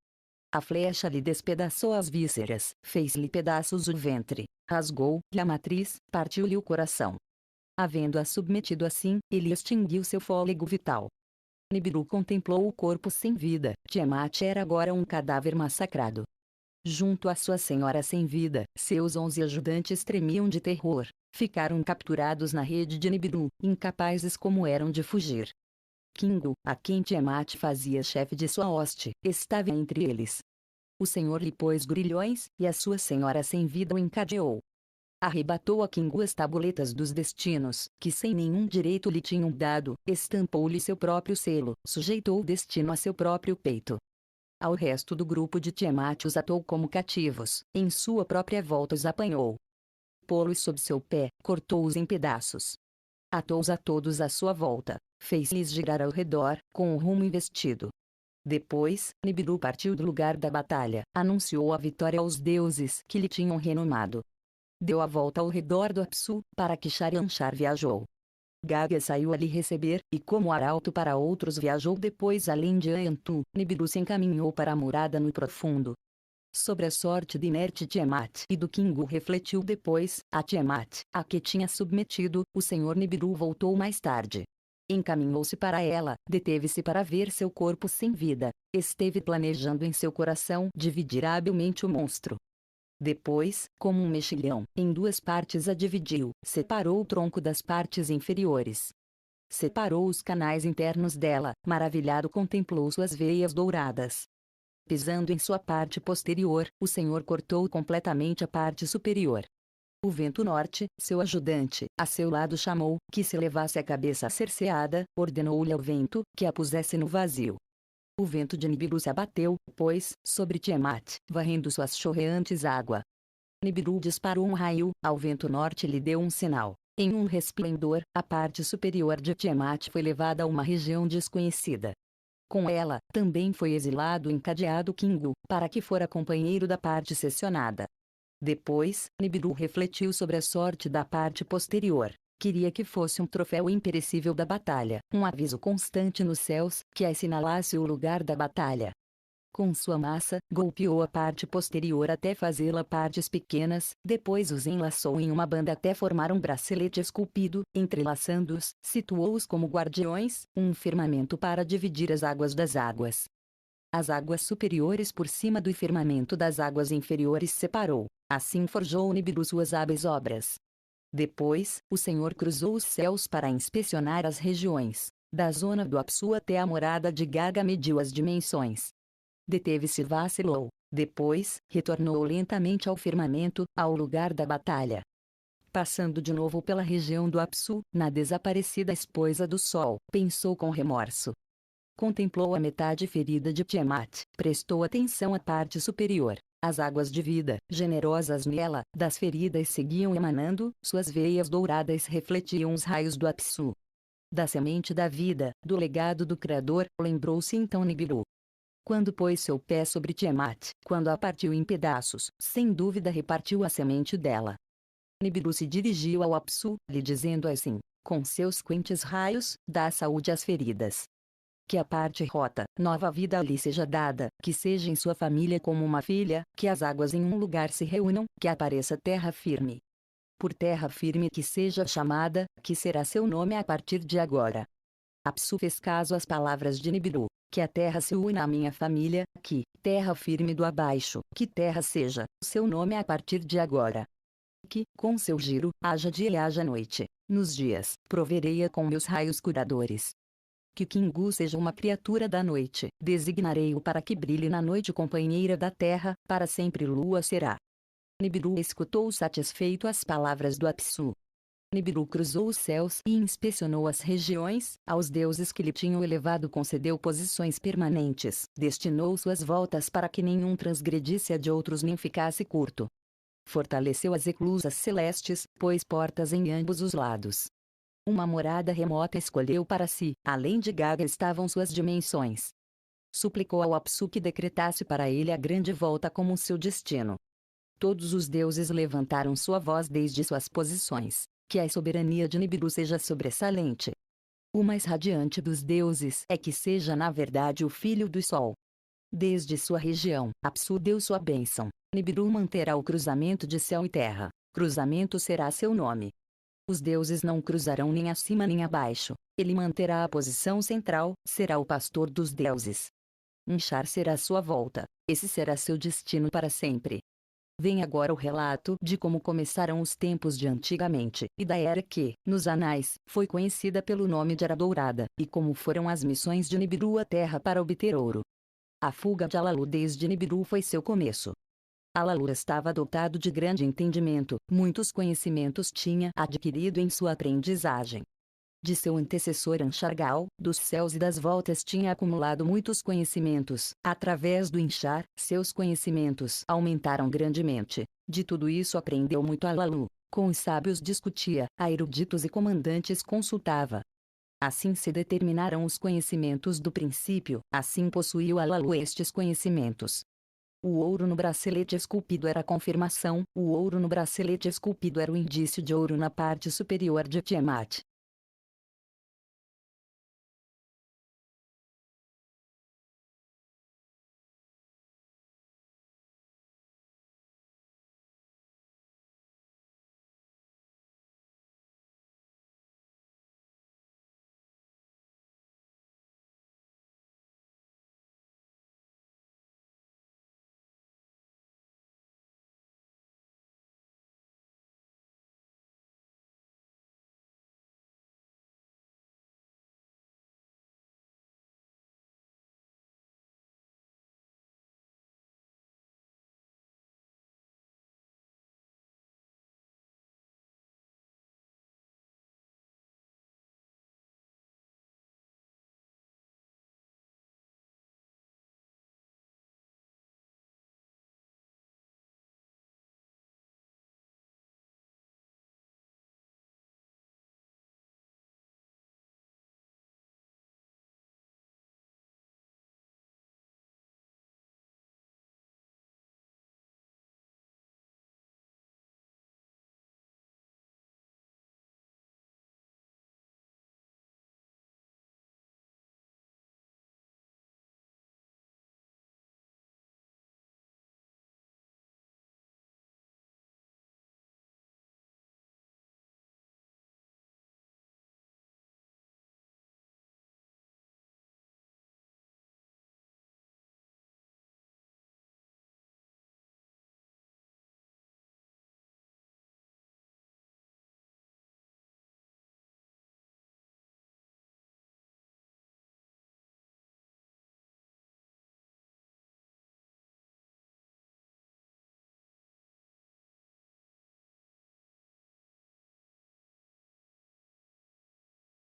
A flecha lhe despedaçou as vísceras, fez-lhe pedaços o ventre, rasgou-lhe a matriz, partiu-lhe o coração. Havendo-a submetido assim, ele extinguiu seu fôlego vital. Nibiru contemplou o corpo sem vida, Tiamat era agora um cadáver massacrado. Junto à sua senhora sem vida, seus 11 ajudantes tremiam de terror, ficaram capturados na rede de Nibiru, incapazes como eram de fugir. Kingu, a quem Tiamat fazia chefe de sua hoste, estava entre eles. O senhor lhe pôs grilhões, e a sua senhora sem vida o encadeou. Arrebatou a Kingu as tabuletas dos destinos, que sem nenhum direito lhe tinham dado, estampou-lhe seu próprio selo, sujeitou o destino a seu próprio peito. Ao resto do grupo de Tiamat os atou como cativos, em sua própria volta os apanhou. Pô-los sob seu pé, cortou-os em pedaços. Atou-os a todos à sua volta, fez-lhes girar ao redor, com o rumo investido. Depois, Nibiru partiu do lugar da batalha, anunciou a vitória aos deuses que lhe tinham renomado. Deu a volta ao redor do Apsu, para que Sharianshar viajou. Gaga saiu a lhe receber, e como arauto para outros viajou depois além de Antu, Nibiru se encaminhou para a morada no profundo. Sobre a sorte de inerte Tiamat e do Kingu refletiu depois, a Tiamat, a que tinha submetido, o senhor Nibiru voltou mais tarde. Encaminhou-se para ela, deteve-se para ver seu corpo sem vida, esteve planejando em seu coração dividir habilmente o monstro. Depois, como um mexilhão, em duas partes a dividiu, separou o tronco das partes inferiores. Separou os canais internos dela, maravilhado contemplou suas veias douradas. Pisando em sua parte posterior, o senhor cortou completamente a parte superior. O vento norte, seu ajudante, a seu lado chamou, que se levasse a cabeça cerceada, ordenou-lhe ao vento, que a pusesse no vazio. O vento de Nibiru se abateu, pois, sobre Tiamat, varrendo suas chorreantes água. Nibiru disparou um raio, ao vento norte lhe deu um sinal. Em um resplendor, a parte superior de Tiamat foi levada a uma região desconhecida. Com ela, também foi exilado o encadeado Kingu, para que fora companheiro da parte seccionada. Depois, Nibiru refletiu sobre a sorte da parte posterior. Queria que fosse um troféu imperecível da batalha, um aviso constante nos céus, que assinalasse o lugar da batalha. Com sua massa, golpeou a parte posterior até fazê-la partes pequenas, depois os enlaçou em uma banda até formar um bracelete esculpido, entrelaçando-os, situou-os como guardiões, um firmamento para dividir as águas das águas. As águas superiores por cima do firmamento das águas inferiores separou, assim forjou Nibiru suas hábeis obras. Depois, o senhor cruzou os céus para inspecionar as regiões. Da zona do Apsu até a morada de Gaga mediu as dimensões. Deteve-se e vacilou. Depois, retornou lentamente ao firmamento, ao lugar da batalha. Passando de novo pela região do Apsu, na desaparecida esposa do sol, pensou com remorso. Contemplou a metade ferida de Tiamat, prestou atenção à parte superior. As águas de vida, generosas nela, das feridas seguiam emanando, suas veias douradas refletiam os raios do Apsu. Da semente da vida, do legado do Criador, lembrou-se então Nibiru. Quando pôs seu pé sobre Tiamat, quando a partiu em pedaços, sem dúvida repartiu a semente dela. Nibiru se dirigiu ao Apsu, lhe dizendo assim: com seus quentes raios, dá saúde às feridas. Que a parte rota, nova vida lhe seja dada, que seja em sua família como uma filha, que as águas em um lugar se reúnam, que apareça terra firme. Por terra firme que seja chamada, que será seu nome a partir de agora. Apsu fez caso às palavras de Nibiru, que a terra se una à minha família, que, terra firme do abaixo, que terra seja, seu nome a partir de agora. Que, com seu giro, haja dia e haja noite, nos dias, proverei-a com meus raios curadores. Que Kingu seja uma criatura da noite, designarei-o para que brilhe na noite companheira da terra, para sempre lua será. Nibiru escutou satisfeito as palavras do Apsu. Nibiru cruzou os céus e inspecionou as regiões, aos deuses que lhe tinham elevado concedeu posições permanentes, destinou suas voltas para que nenhum transgredisse a de outros nem ficasse curto. Fortaleceu as eclusas celestes, pôs portas em ambos os lados. Uma morada remota escolheu para si, além de Gaga estavam suas dimensões. Suplicou ao Apsu que decretasse para ele a grande volta como seu destino. Todos os deuses levantaram sua voz desde suas posições, que a soberania de Nibiru seja sobressalente. O mais radiante dos deuses é que seja na verdade o filho do sol. Desde sua região, Apsu deu sua bênção. Nibiru manterá o cruzamento de céu e terra. Cruzamento será seu nome. Os deuses não cruzarão nem acima nem abaixo. Ele manterá a posição central, será o pastor dos deuses. Inchar será sua volta. Esse será seu destino para sempre. Vem agora o relato de como começaram os tempos de antigamente, e da era que, nos anais, foi conhecida pelo nome de Era Dourada, e como foram as missões de Nibiru à Terra para obter ouro. A fuga de Alalu desde Nibiru foi seu começo. Alalu estava dotado de grande entendimento, muitos conhecimentos tinha adquirido em sua aprendizagem. De seu antecessor Anshargal, dos céus e das voltas tinha acumulado muitos conhecimentos. Através do Inchar, seus conhecimentos aumentaram grandemente. De tudo isso aprendeu muito Alalu. Com os sábios discutia, a eruditos e comandantes consultava. Assim se determinaram os conhecimentos do princípio, assim possuiu Alalu estes conhecimentos. O ouro no bracelete esculpido era a confirmação, o ouro no bracelete esculpido era o indício de ouro na parte superior de Tiamat.